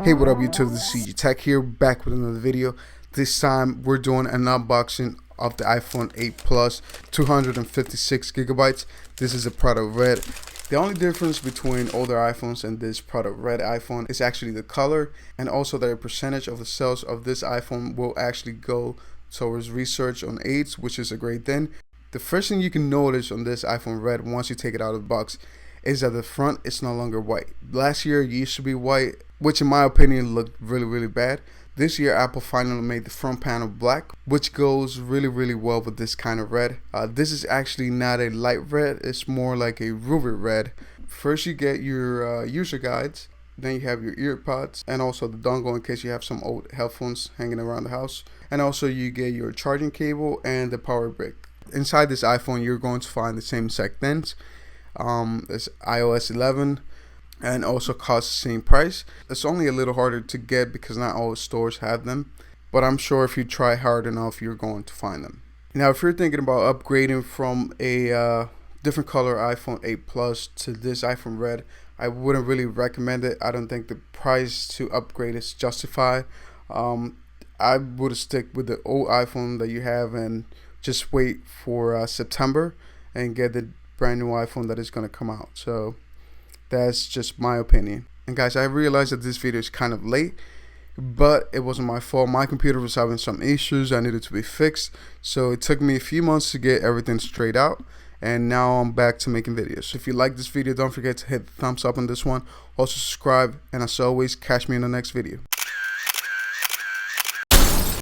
Hey, what up YouTube, this is CG Tech here, back with another video. This time we're doing an unboxing of the iPhone 8 Plus, 256 gigabytes. This is a product red. The only difference between older iPhones and this product red iPhone is actually the color, and also that a percentage of the sales of this iPhone will actually go towards research on AIDS, which is a great thing. The first thing you can notice on this iPhone red once you take it out of the box is that the front is no longer white. Last year it used to be white, which in my opinion looked really bad. This year Apple finally made the front panel black, which goes really well with this kind of red. This is actually not a light red, it's more like a ruby red. First you get your user guides, then you have your AirPods and also the dongle in case you have some old headphones hanging around the house, and also you get your charging cable and the power brick. Inside this iPhone you're going to find the same exact things. It's iOS 11 and also costs the same price. It's only a little harder to get because not all stores have them, but I'm sure if you try hard enough you're going to find them. Now if you're thinking about upgrading from a different color iPhone 8 Plus to this iPhone red, I wouldn't really recommend it. I don't think the price to upgrade is justified. I would stick with the old iPhone that you have and just wait for September and get the brand new iPhone that is going to come out. So that's just my opinion. And guys, I realized that this video is kind of late, but it wasn't my fault. My computer was having some issues I needed to be fixed, so it took me a few months to get everything straight out, and now I'm back to making videos. So if you like this video, don't forget to hit the thumbs up on this one. Also subscribe, and as always, catch me in the next video.